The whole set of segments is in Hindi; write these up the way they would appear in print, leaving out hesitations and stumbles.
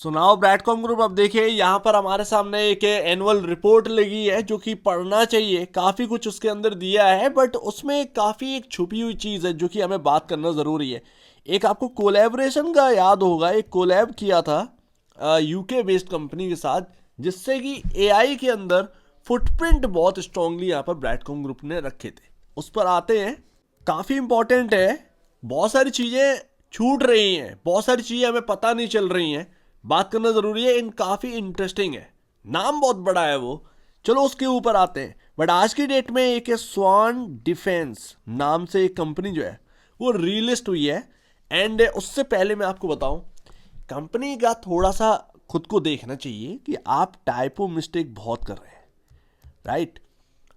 सुनाओ ब्रैडकॉम ग्रुप। अब देखिए यहाँ पर हमारे सामने एक एनुअल रिपोर्ट लगी है जो कि पढ़ना चाहिए। काफ़ी कुछ उसके अंदर दिया है बट उसमें काफ़ी एक छुपी हुई चीज़ है जो कि हमें बात करना ज़रूरी है। एक आपको कोलैबोरेशन का याद होगा, एक कोलैब किया था यूके बेस्ड कंपनी के साथ, जिससे कि एआई के अंदर फुटप्रिंट बहुत स्ट्रांगली यहाँ पर ब्रैडकॉम ग्रुप ने रखे थे। उस पर आते हैं। काफ़ी इंपॉर्टेंट है। बहुत सारी चीज़ें छूट रही हैं, बहुत सारी चीज़ें हमें पता नहीं चल रही हैं, बात करना ज़रूरी है। इन काफ़ी इंटरेस्टिंग है, नाम बहुत बड़ा है वो। चलो उसके ऊपर आते हैं। बट आज की डेट में एक स्वान डिफेंस नाम से एक कंपनी जो है वो रीलिस्ट हुई है। एंड उससे पहले मैं आपको बताऊं, कंपनी का थोड़ा सा खुद को देखना चाहिए कि आप टाइपो मिस्टेक बहुत कर रहे हैं, राइट।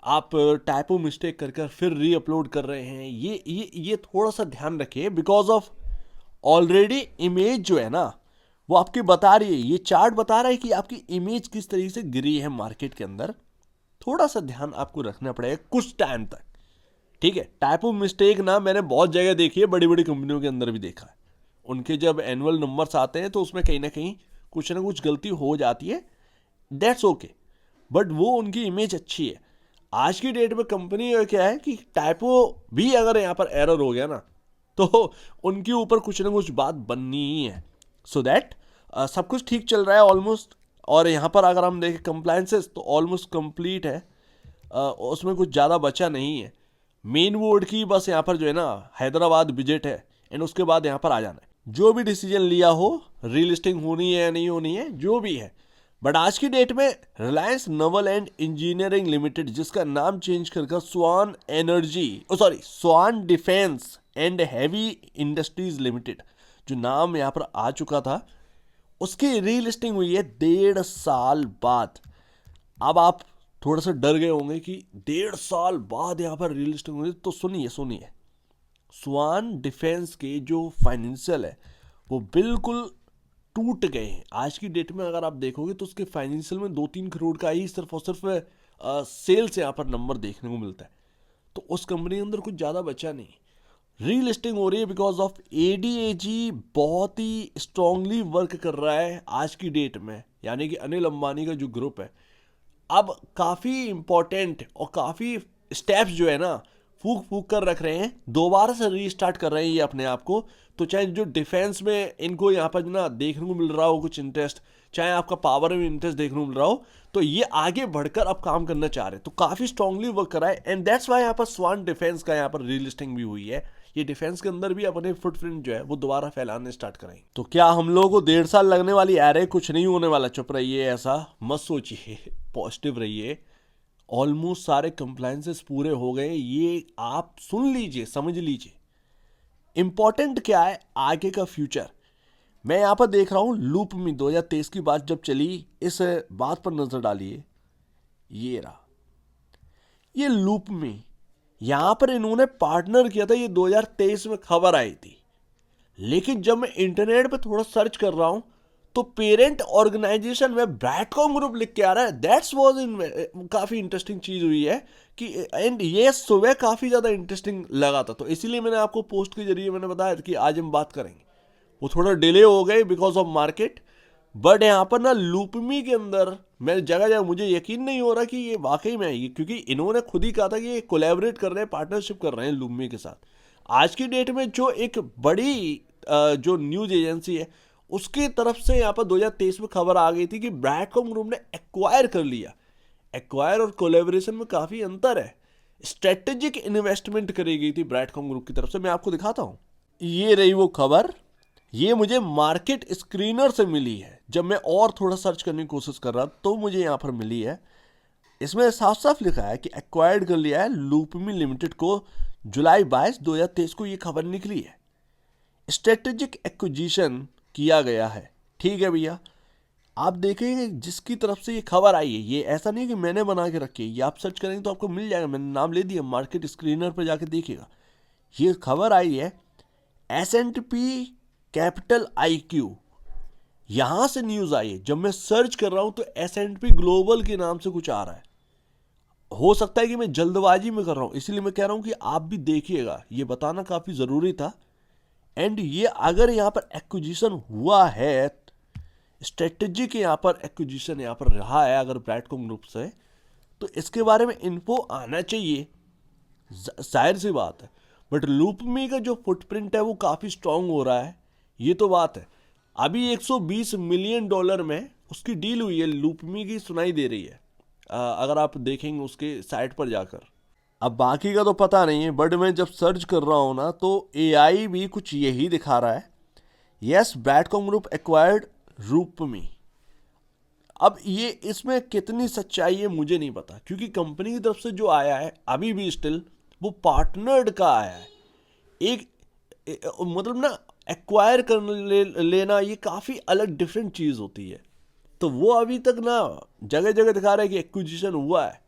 आप टाइपो मिस्टेक कर कर फिर री अपलोड कर रहे हैं, ये थोड़ा सा ध्यान रखिए। बिकॉज ऑफ ऑलरेडी इमेज जो है ना वो आपकी बता रही है, ये चार्ट बता रहा है कि आपकी इमेज किस तरीके से गिरी है मार्केट के अंदर। थोड़ा सा ध्यान आपको रखना पड़ेगा कुछ टाइम तक, ठीक है। टाइपो मिस्टेक ना मैंने बहुत जगह देखी है, बड़ी बड़ी कंपनियों के अंदर भी देखा है। उनके जब एनुअल नंबर्स आते हैं तो उसमें कहीं ना कुछ गलती हो जाती है, दैट्स ओके। बट वो उनकी इमेज अच्छी है। आज की डेट में कंपनी क्या है कि टाइपो भी अगर यहाँ पर एरर हो गया ना तो उनके ऊपर कुछ ना कुछ बात बननी ही है। सो दैट सब कुछ ठीक चल रहा है ऑलमोस्ट। और यहाँ पर अगर हम देखें कंप्लायंसेस तो ऑलमोस्ट कंप्लीट है। उसमें कुछ ज़्यादा बचा नहीं है। मेन बोर्ड की बस यहाँ पर जो है ना हैदराबाद विजिट है, एंड उसके बाद यहाँ पर आ जाना है। जो भी डिसीजन लिया हो, रीलिस्टिंग होनी है या नहीं होनी है, जो भी है। बट आज की डेट में Reliance naval and engineering limited, जिसका नाम चेंज कर Swan energy, sorry Swan defence and heavy industries limited, जो नाम यहाँ पर आ चुका था, उसकी रीलिस्टिंग हुई है 1.5 साल बाद। अब आप थोड़ा सा डर गए होंगे कि 1.5 साल बाद यहाँ पर रीलिस्टिंग हुई, तो सुनिए सुनिए। स्वान डिफेंस के जो फाइनेंशियल है वो बिल्कुल टूट गए हैं। आज की डेट में अगर आप देखोगे तो उसके फाइनेंशियल में 2-3 करोड़ का ही सिर्फ और सिर्फ सेल्स यहाँ पर नंबर देखने को मिलता है। तो उस कंपनी के अंदर कुछ ज़्यादा बचा नहीं। रीलिस्टिंग हो रही है बिकॉज ऑफ एडीएजी बहुत ही स्ट्रांगली वर्क कर रहा है आज की डेट में, यानी कि अनिल अंबानी का जो ग्रुप है अब काफ़ी इंपॉर्टेंट और काफ़ी स्टेप्स जो है ना फूक फूक कर रख रहे हैं, दोबारा से रीस्टार्ट कर रहे हैं ये अपने आप को। तो चाहे जो डिफेंस में इनको यहाँ पर ना देखने को मिल रहा हो कुछ इंटरेस्ट, चाहे आपका पावर में इंटरेस्ट देखने को मिल रहा हो, तो ये आगे बढ़कर अब काम करना चाह रहे हैं। तो काफ़ी स्ट्रांगली वर्क कर रहा है, एंड दैट्स वाई यहाँ पर स्वान डिफेंस का यहाँ पर रीलिस्टिंग भी हुई है। ये डिफेंस के अंदर भी अपने फुटप्रिंट जो है वो दोबारा फैलाने स्टार्ट करेंगे। तो क्या हम लोगों को 1.5 साल लगने वाली? अरे कुछ नहीं होने वाला, चुप रहिए, ऐसा मत सोचिए, पॉजिटिव रहिए। ऑलमोस्ट सारे कंप्लायंसेस पूरे हो गए, ये आप सुन लीजिए, समझ लीजिए। इंपॉर्टेंट क्या है आगे का फ्यूचर। मैं यहाँ पर देख रहा हूँ लूप में 2023 की बात जब चली, इस बात पर नजर डालिए। ये रहा, ये लूप में यहां पर इन्होंने पार्टनर किया था, ये 2023 में खबर आई थी। लेकिन जब मैं इंटरनेट पे थोड़ा सर्च कर रहा हूं तो पेरेंट ऑर्गेनाइजेशन में ब्रैडकॉम ग्रुप लिख के आ रहा है। दैट्स वाज इन काफी इंटरेस्टिंग चीज हुई है कि, एंड ये सुबह काफी ज्यादा इंटरेस्टिंग लगा था, तो इसीलिए मैंने आपको पोस्ट के जरिए मैंने बताया था कि आज हम बात करेंगे। वो थोड़ा डिले हो गए बिकॉज ऑफ मार्केट। बट यहाँ पर ना लूपमी के अंदर मैं जगह जगह मुझे यकीन नहीं हो रहा कि ये वाकई में आएगी, क्योंकि इन्होंने खुद ही कहा था कि ये कोलैबोरेट कर रहे हैं, पार्टनरशिप कर रहे हैं लूपमी के साथ। आज की डेट में जो एक बड़ी जो न्यूज एजेंसी है उसकी तरफ से यहाँ पर 2023 में खबर आ गई थी कि ब्रैडकॉम ग्रुप ने एक्वायर कर लिया। एक्वायर और कोलैबोरेशन में काफ़ी अंतर है। स्ट्रेटेजिक इन्वेस्टमेंट करी गई थी ब्रैडकॉम ग्रुप की तरफ से। मैं आपको दिखाता हूँ, ये रही वो खबर। ये मुझे मार्केट स्क्रीनर से मिली है, जब मैं और थोड़ा सर्च करने की कोशिश कर रहा तो मुझे यहाँ पर मिली है। इसमें साफ साफ लिखा है कि एक्वायर्ड कर लिया है लूपमी लिमिटेड को। जुलाई 22 2023 को ये खबर निकली है। स्ट्रेटेजिक एक्विजिशन किया गया है, ठीक है भैया। आप देखेंगे जिसकी तरफ से ये खबर आई है, ये ऐसा नहीं कि मैंने बना के रखी है, ये आप सर्च करेंगे तो आपको मिल जाएगा। मैंने नाम ले दिया, मार्केट स्क्रीनर पर जाके देखिएगा। ये खबर आई है S&P कैपिटल IQ, यहां से न्यूज आई है। जब मैं सर्च कर रहा हूं तो S&P ग्लोबल के नाम से कुछ आ रहा है। हो सकता है कि मैं जल्दबाजी में कर रहा हूं, इसलिए मैं कह रहा हूं कि आप भी देखिएगा, ये बताना काफी जरूरी था। एंड ये अगर यहां पर एक्विजिशन हुआ है, स्ट्रेटेजिक यहाँ पर एक्विजिशन यहाँ पर रहा है अगर ब्रैडकॉम ग्रुप से, तो इसके बारे में इन्फो आना चाहिए, जाहिर सी बात है। बट लूपमी का जो फुटप्रिंट है वो काफ़ी स्ट्रांग हो रहा है, ये तो बात है। अभी 120 मिलियन डॉलर में उसकी डील हुई है, लूपमी की सुनाई दे रही है अगर आप देखेंगे उसके साइट पर जाकर। अब बाकी का तो पता नहीं है, बट मैं जब सर्च कर रहा हूँ ना तो एआई भी कुछ यही दिखा रहा है, यस ब्रैडकॉम ग्रुप एक्वायर्ड रूपमी। अब ये इसमें कितनी सच्चाई है मुझे नहीं पता, क्योंकि कंपनी की तरफ से जो आया है अभी भी स्टिल वो पार्टनर्ड का आया है। एक मतलब ना एक्वायर कर लेना ये काफ़ी अलग डिफरेंट चीज़ होती है। तो वो अभी तक ना जगह जगह दिखा रहा है कि एक्विजिशन हुआ है,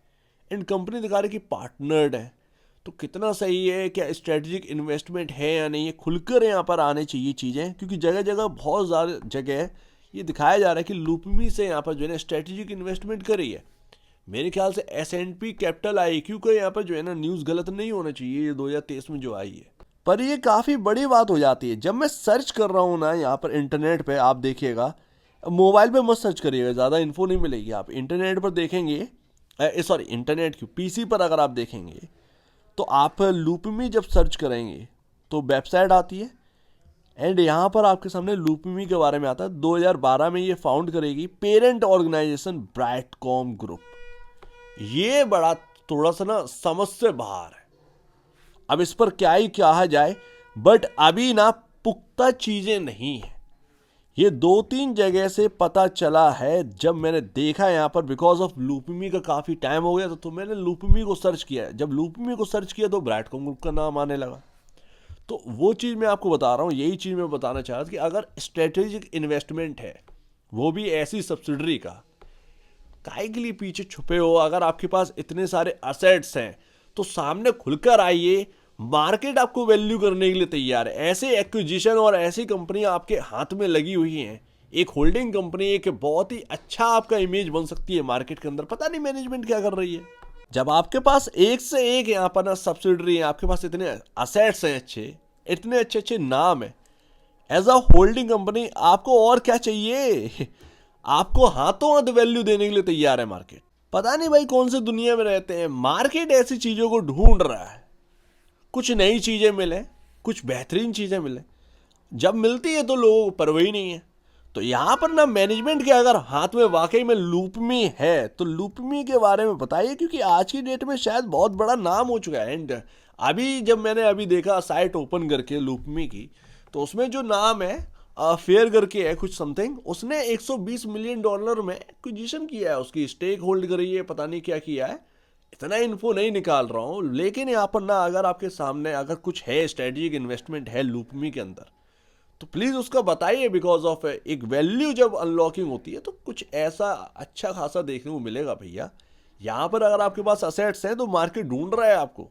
एंड कंपनी दिखा रही है कि पार्टनर्ड है। तो कितना सही है, क्या स्ट्रेटेजिक इन्वेस्टमेंट है या नहीं, ये खुलकर यहाँ पर आने चाहिए चीज़ें, क्योंकि जगह जगह बहुत ज़्यादा जगह ये दिखाया जा रहा है कि लूपमी से यहाँ पर जो है ना स्ट्रेटेजिक इन्वेस्टमेंट करी है। मेरे ख्याल से S&P कैपिटल IQ का यहाँ पर जो है ना न्यूज़ गलत नहीं होना चाहिए, ये 2023 में जो आई है। पर ये काफ़ी बड़ी बात हो जाती है जब मैं सर्च कर रहा हूँ ना यहाँ पर इंटरनेट पे। आप देखिएगा, मोबाइल पे मत सर्च करिएगा, ज़्यादा इन्फो नहीं मिलेगी। आप इंटरनेट पर देखेंगे, सॉरी इंटरनेट क्यों, PC पर अगर आप देखेंगे तो आप लूपमी जब सर्च करेंगे तो वेबसाइट आती है, एंड यहाँ पर आपके सामने लूपमी के बारे में आता है। 2012 में ये फाउंड करेगी पेरेंट ऑर्गेनाइजेशन ब्रैडकॉम ग्रुप। ये बड़ा थोड़ा सा ना समझ से बाहर है, अब इस पर क्या ही कहा जाए, बट अभी ना पुख्ता चीजें नहीं है। ये 2-3 जगह से पता चला है जब मैंने देखा यहाँ पर, बिकॉज ऑफ लूपमी का काफ़ी टाइम हो गया तो मैंने लूपमी को सर्च किया। जब लूपमी को सर्च किया तो ब्रैडकॉम ग्रुप का नाम आने लगा। तो वो चीज़ मैं आपको बता रहा हूँ, यही चीज़ मैं बताना चाह रहा था कि अगर स्ट्रेटेजिक इन्वेस्टमेंट है, वो भी ऐसी सब्सिडरी का, काहे के लिए पीछे छुपे हो? अगर आपके पास इतने सारे असेट्स हैं तो सामने खुलकर आइए, मार्केट आपको वैल्यू करने के लिए तैयार है। ऐसे एक्विजिशन और ऐसी कंपनियां आपके हाथ में लगी हुई हैं, एक होल्डिंग कंपनी, एक बहुत ही अच्छा आपका इमेज बन सकती है मार्केट के अंदर। पता नहीं मैनेजमेंट क्या कर रही है। जब आपके पास एक से एक यहाँ पर ना सब्सिडरी है, आपके पास इतने असेट्स हैं अच्छे, इतने अच्छे अच्छे नाम है, एज अ होल्डिंग कंपनी आपको और क्या चाहिए? आपको हाथों हाथ वैल्यू देने के लिए तैयार है मार्केट। पता नहीं भाई कौन सी दुनिया में रहते हैं, मार्केट ऐसी चीजों को ढूंढ रहा है, कुछ नई चीजें मिले, कुछ बेहतरीन चीजें मिले, जब मिलती है तो लोगों को परवाही नहीं है। तो यहाँ पर ना मैनेजमेंट के अगर हाथ में वाकई में लूपमी है तो लूपमी के बारे में बताइए, क्योंकि आज की डेट में शायद बहुत बड़ा नाम हो चुका है। एंड अभी जब मैंने अभी देखा साइट ओपन करके लूपमी की, तो उसमें जो नाम है फेयर करके है कुछ समथिंग, उसने 120 मिलियन डॉलर में एक्विजिशन किया है, उसकी स्टेक होल्ड करी है, पता नहीं क्या किया है। इतना इन्फो नहीं निकाल रहा हूँ, लेकिन यहाँ पर ना अगर आपके सामने अगर कुछ है स्ट्रेटेजिक इन्वेस्टमेंट है लूपमी के अंदर तो प्लीज़ उसका बताइए, बिकॉज ऑफ एक वैल्यू जब अनलॉकिंग होती है तो कुछ ऐसा अच्छा खासा देखने को मिलेगा भैया। यहाँ पर अगर आपके पास असेट्स हैं तो मार्केट ढूंढ रहा है आपको।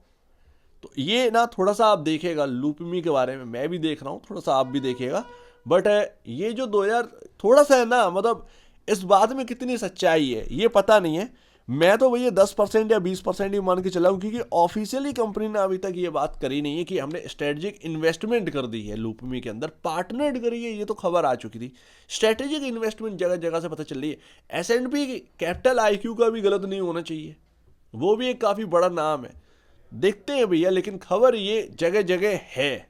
तो ये ना थोड़ा सा आप देखिएगा लूपमी के बारे में, मैं भी देख रहा हूँ, थोड़ा सा आप भी देखिएगा। बट ये जो 2000 थोड़ा सा है ना, मतलब इस बात में कितनी सच्चाई है ये पता नहीं है। मैं तो भैया 10% या 20% ही मान के चला हूँ, क्योंकि ऑफिशियली कंपनी ने अभी तक ये बात करी नहीं है कि हमने स्ट्रेटेजिक इन्वेस्टमेंट कर दी है लूपमी के अंदर, पार्टनर्ड करी है, ये तो खबर आ चुकी थी। स्ट्रेटेजिक इन्वेस्टमेंट जगह जगह से पता चल रही है। S&P कैपिटल IQ का भी गलत नहीं होना चाहिए, वो भी एक काफ़ी बड़ा नाम है। देखते हैं भैया, लेकिन खबर ये जगह जगह है,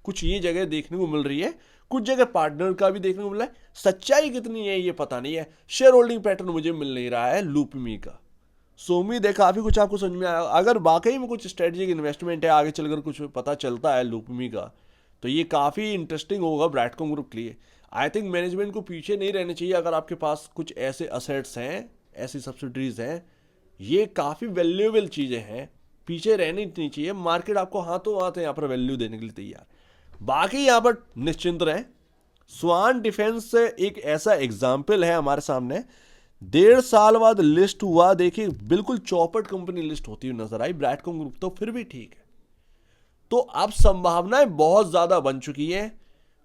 कुछ ये जगह देखने को मिल रही है, कुछ जगह पार्टनर का भी देखने को मिल रहा है। सच्चाई कितनी है ये पता नहीं है। शेयर होल्डिंग पैटर्न मुझे मिल नहीं रहा है लूपमी का। सो उम्मीद है काफ़ी कुछ आपको समझ में आया। अगर वाकई में कुछ स्ट्रेटेजिक इन्वेस्टमेंट है, आगे चलकर कुछ पता चलता है लूपमी का, तो ये काफ़ी इंटरेस्टिंग होगा ब्रैडकॉम ग्रुप के लिए। आई थिंक मैनेजमेंट को पीछे नहीं रहना चाहिए। अगर आपके पास कुछ ऐसे असेट्स हैं, ऐसी सब्सिडरीज हैं, ये काफ़ी वैल्यूएबल चीज़ें हैं, पीछे रहनी नहीं चाहिए। मार्केट आपको हाथों हाथ यहाँ पर वैल्यू देने के लिए तैयार। बाकी यहाँ पर निश्चिंत रहें। स्वान डिफेंस से एक ऐसा एग्जाम्पल है हमारे सामने, 1.5 साल बाद लिस्ट हुआ। देखिए बिल्कुल चौपट कंपनी लिस्ट होती हुई नजर आई, ब्रैडकॉम ग्रुप तो फिर भी ठीक है। तो अब संभावनाएं बहुत ज्यादा बन चुकी है।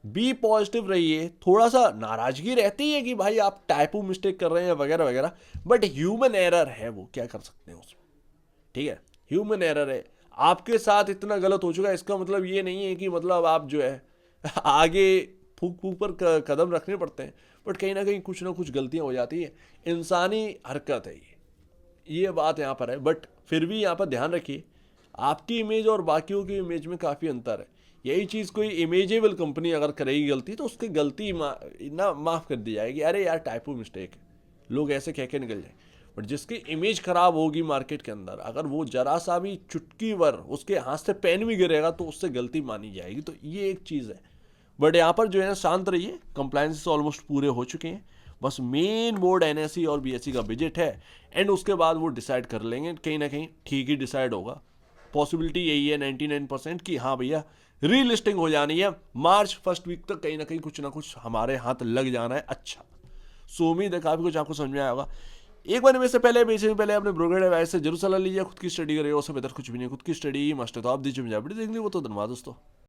बी पॉजिटिव रहिए। थोड़ा सा नाराजगी रहती है कि भाई आप टाइपो मिस्टेक कर रहे हैं वगैरह वगैरह, बट ह्यूमन एरर है, वो क्या कर सकते हैं उसमें, ठीक है, ह्यूमन एरर है। आपके साथ इतना गलत हो चुका है, इसका मतलब ये नहीं है कि मतलब आप जो है आगे फूक फूक पर कदम रखने पड़ते हैं। बट कहीं ना कहीं कुछ ना कुछ गलतियां हो जाती है, इंसानी हरकत है ये बात यहाँ पर है। बट फिर भी यहाँ पर ध्यान रखिए, आपकी इमेज और बाकियों की इमेज में काफ़ी अंतर है। यही चीज़ कोई इमेजेबल कंपनी अगर करेगी गलती, तो उसकी गलती ना माफ़ कर दी जाएगी, अरे यार टाइपो मिस्टेक है, लोग ऐसे कह के निकल जाए। बट जिसकी इमेज खराब होगी मार्केट के अंदर, अगर वो जरा सा भी चुटकी भर उसके हाथ से पेन भी गिरेगा तो उससे गलती मानी जाएगी। तो ये एक चीज़ है। बट यहाँ पर जो है शांत रहिए, कंप्लायंसेस ऑलमोस्ट पूरे हो चुके हैं, बस मेन बोर्ड एनएससी और बीएससी का बजट है, एंड उसके बाद वो डिसाइड कर लेंगे, कहीं ना कहीं ठीक ही डिसाइड होगा। पॉसिबिलिटी यही है 99% कि हाँ भैया रीलिस्टिंग हो जानी है, मार्च फर्स्ट वीक तक कहीं ना कुछ हमारे हाथ लग जाना है। अच्छा, सो उम्मीद है काफ़ी कुछ आपको समझ में आया होगा। एक बार में से पहले बेचने से पहले अपने ब्रोकर एडवाइस से जरूर सलाह लीजिए, खुद की स्टडी करिए, उससे बेहतर कुछ भी नहीं, खुद की स्टडी मस्ट है। तो आप दीजिए मुझे अपडेट देख ली, वो तो धन्यवाद दोस्तों।